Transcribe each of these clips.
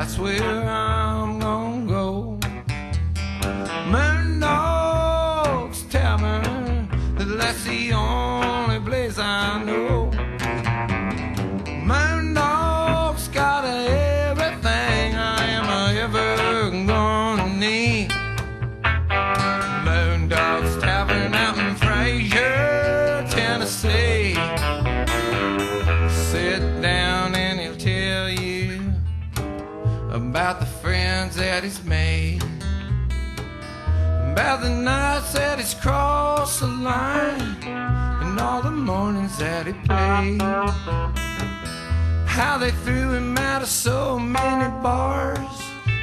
that's where I'm gonna go. Moondog's Tavern, that's the only place I know. Moondog's got everything I am ever gonna need. Moondog's Tavern out in Fraser, Tennessee. Sit down and he'll tell you about the friends that he's made, about the nights that he's crossed the line, and all the mornings that he played. How they threw him out of so many bars.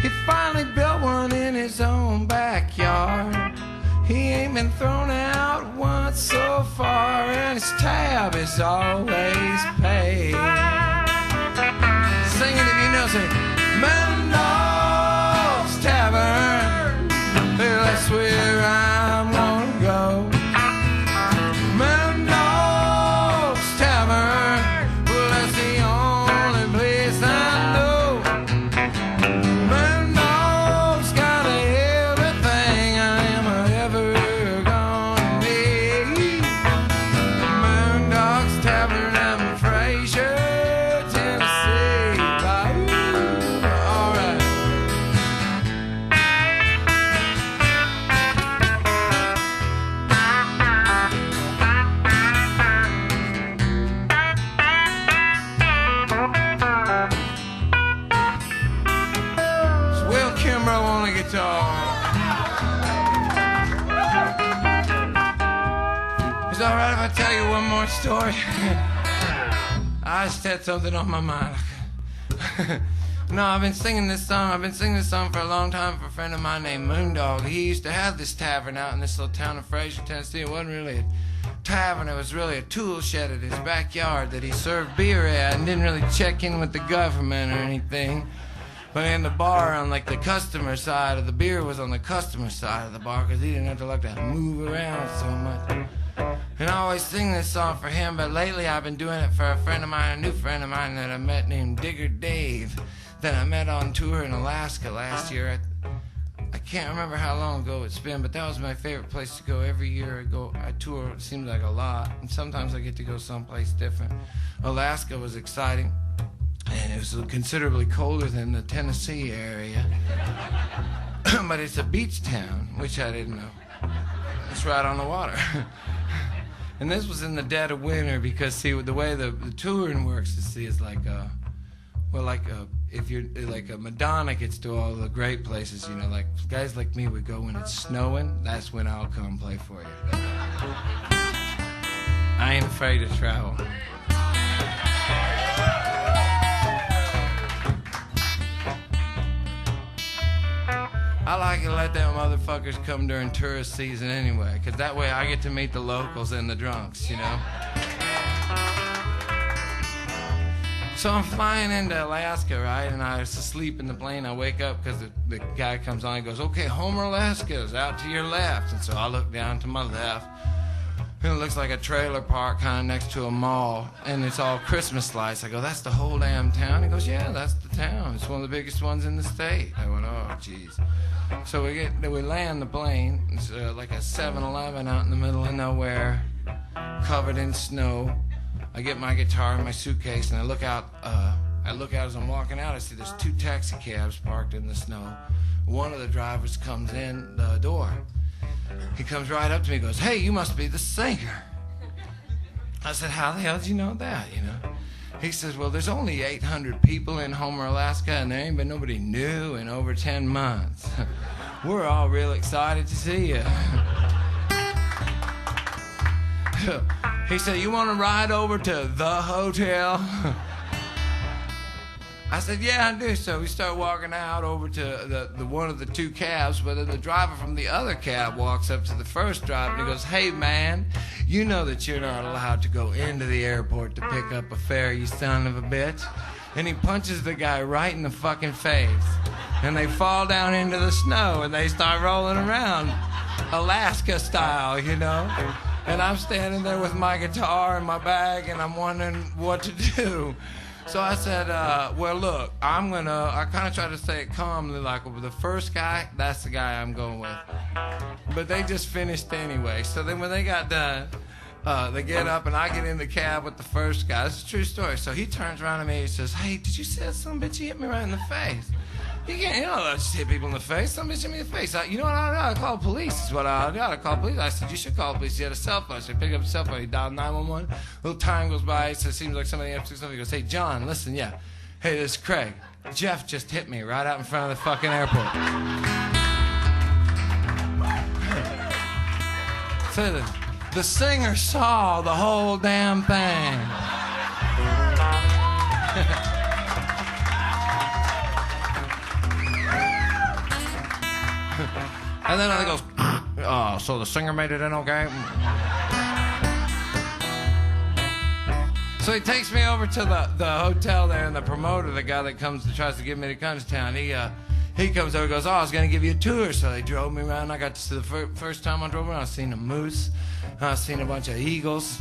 He finally built one in his own backyard. He ain't been thrown out once so far, and his tab is always paid. Sing it if you know, say Moondog's Tavern, that's where I'm gonna go. Moondog's Tavern, well, that's the only place I know. Moondog's got everything I am ever gonna need. Moondog's Tavern out in Fraser, Tennessee. All right. It's Will Kimbrough on the guitar. Is it all right if I tell you one more story? I just had something on my mind. No, I've been singing this song. I've been singing this song for a long time for a friend of mine named Moondog. He used to have this tavern out in this little town of Fraser, Tennessee. It wasn't really a tavern. It was really a tool shed at his backyard that he served beer at and didn't really check in with the government or anything. But in the bar on like the customer side of the beer was on the customer side of the bar because he didn't have to like to move around so much. And I always sing this song for him, but lately I've been doing it for a friend of mine, a new friend of mine that I met named Digger Dave, that I met on tour in Alaska last year. I can't remember how long ago it's been, but that was my favorite place to go. Every year I tour, it seems like a lot, and sometimes I get to go someplace different. Alaska was exciting, and it was considerably colder than the Tennessee area. But it's a beach town, which I didn't know. It's right on the water. And this was in the dead of winter because, see, the way the touring works is like, if you're like a Madonna gets to all the great places, you know, like guys like me would go when it's snowing. That's when I'll come play for you. I ain't afraid to travel. I like to let them motherfuckers come during tourist season anyway, because that way I get to meet the locals and the drunks, you know? So I'm flying into Alaska, right? And I was asleep in the plane. I wake up because the guy comes on and goes, okay, Homer, Alaska is out to your left. And so I look down to my left, and it looks like a trailer park kind of next to a mall, and it's all Christmas lights. I go, that's the whole damn town? He goes, yeah, that's the town. It's one of the biggest ones in the state. I went, oh, jeez. So we land the plane. It's like a 7-Eleven out in the middle of nowhere, covered in snow. I get my guitar and my suitcase, and I look out as I'm walking out. I see there's 2 taxi cabs parked in the snow. One of the drivers comes in the door. He comes right up to me and goes, hey, you must be the singer. I said, how the hell did you know that, you know? He says, well, there's only 800 people in Homer, Alaska, and there ain't been nobody new in over 10 months. We're all real excited to see you. He said, you want to ride over to the hotel? I said, yeah, I do. So we start walking out over to the one of the 2 cabs, but then the driver from the other cab walks up to the first driver and he goes, hey, man, you know that you're not allowed to go into the airport to pick up a fare, you son of a bitch. And he punches the guy right in the fucking face. And they fall down into the snow and they start rolling around, Alaska style, you know. And I'm standing there with my guitar and my bag and I'm wondering what to do. So I said, well, look, I kind of tried to say it calmly, like, well, the first guy, that's the guy I'm going with. But they just finished anyway. So then when they got done, they get up and I get in the cab with the first guy. It's a true story. So he turns around to me and he says, hey, did you see that son of a bitch? He hit me right in the face. You don't just hit people in the face. Some bitch hit me in the face. You know what I ought to call police is what I ought to call police. I said, you should call police. He had a cell phone. So he picked up his cell phone. He dialed 911. A little time goes by. He says, it seems like somebody has to do something. He goes, hey, John, listen, yeah. Hey, this is Craig. Jeff just hit me right out in front of the fucking airport. So the singer saw the whole damn thing. And then he goes, oh, so the singer made it in okay? So he takes me over to the hotel there, and the promoter, the guy that tries to get me to come to town, he comes over and goes, oh, I was going to give you a tour. So they drove me around. I got to see the first time I drove around, I seen a moose. I seen a bunch of eagles.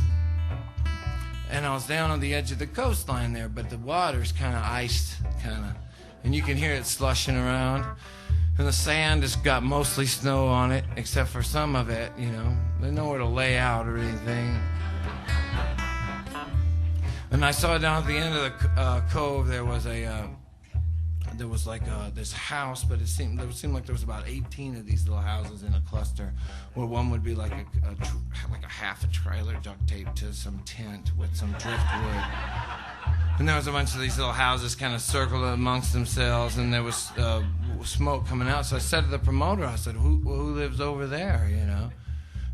And I was down on the edge of the coastline there, but the water's kind of iced, and you can hear it slushing around. And the sand has got mostly snow on it, except for some of it, There's nowhere to lay out or anything. And I saw down at the end of the cove there was this house, but it seemed like there was about 18 of these little houses in a cluster, where one would be like a half a trailer duct taped to some tent with some driftwood. And there was a bunch of these little houses kind of circled amongst themselves, and there was smoke coming out. So I said to the promoter, I said, who lives over there,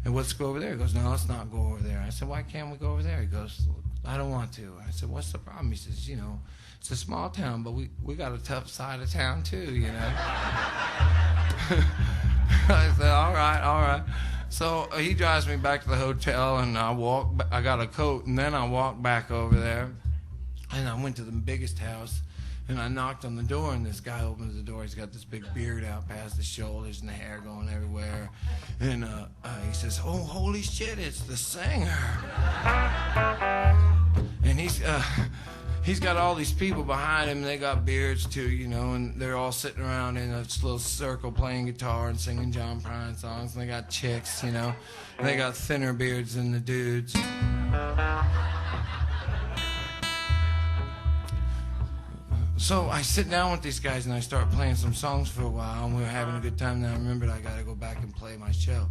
And let's go over there. He goes, no, let's not go over there. I said, why can't we go over there? He goes, I don't want to. I said, what's the problem? He says, it's a small town, but we got a tough side of town too, I said, all right. So he drives me back to the hotel, and I got a coat, and then I walked back over there. And I went to the biggest house, and I knocked on the door, and this guy opens the door. He's got this big beard out past the shoulders and the hair going everywhere. And he says, oh, holy shit, it's the singer. And he's got all these people behind him, and they got beards too, and they're all sitting around in a little circle playing guitar and singing John Prine songs. And they got chicks, and they got thinner beards than the dudes. So I sit down with these guys and I start playing some songs for a while, and we were having a good time. Then I remembered I got to go back and play my show.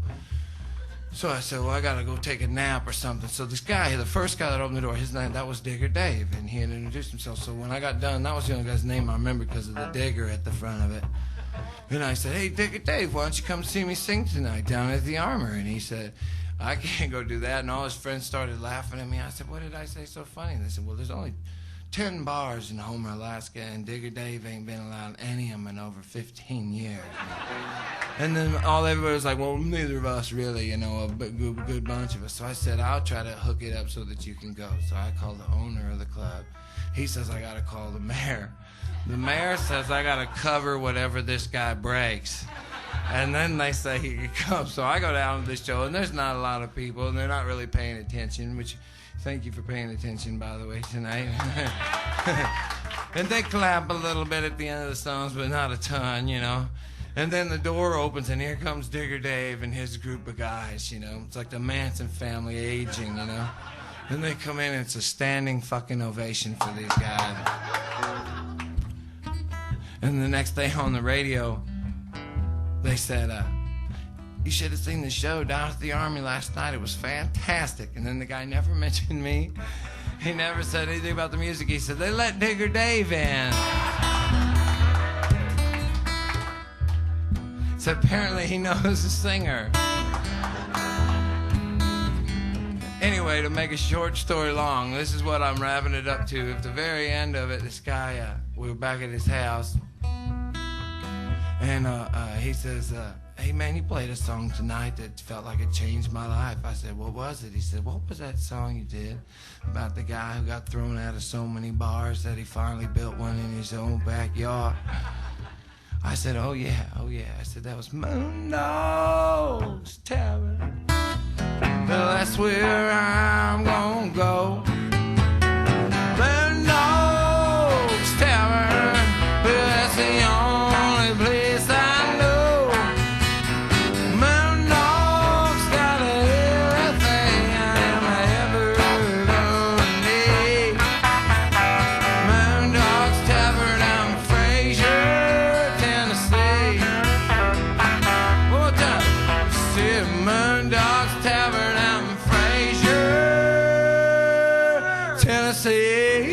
So I said, well, I got to go take a nap or something. So this guy, the first guy that opened the door, his name, that was Digger Dave, and he had introduced himself. So when I got done, that was the only guy's name I remember because of the Digger at the front of it. And I said, hey, Digger Dave, why don't you come see me sing tonight down at the Armour? And he said, I can't go do that. And all his friends started laughing at me. I said, what did I say so funny? And they said, well, there's only 10 bars in Homer, Alaska, and Digger Dave ain't been allowed any of them in over 15 years. And then everybody was like, well, neither of us really, a good bunch of us. So I said, I'll try to hook it up so that you can go. So I called the owner of the club. He says, I got to call the mayor. The mayor says, I got to cover whatever this guy breaks. And then they say he can come. So I go down to the show, and there's not a lot of people, and they're not really paying attention, which... Thank you for paying attention, by the way, tonight. And they clap a little bit at the end of the songs, but not a ton, And then the door opens, and here comes Digger Dave and his group of guys, It's like the Manson family aging, Then they come in, and it's a standing fucking ovation for these guys. And the next day on the radio, they said, you should have seen the show down at the Army last night. It was fantastic. And then the guy never mentioned me. He never said anything about the music. He said, they let Digger Dave in. So apparently he knows the singer. Anyway, to make a short story long, this is what I'm wrapping it up to. At the very end of it, this guy, we were back at his house. And he says... hey, man, you played a song tonight that felt like it changed my life. I said, what was it? He said, what was that song you did about the guy who got thrown out of so many bars that he finally built one in his own backyard? I said, oh, yeah. I said, that was Mundo's Tavern. Well, that's where I'm gonna go. Mundo's say.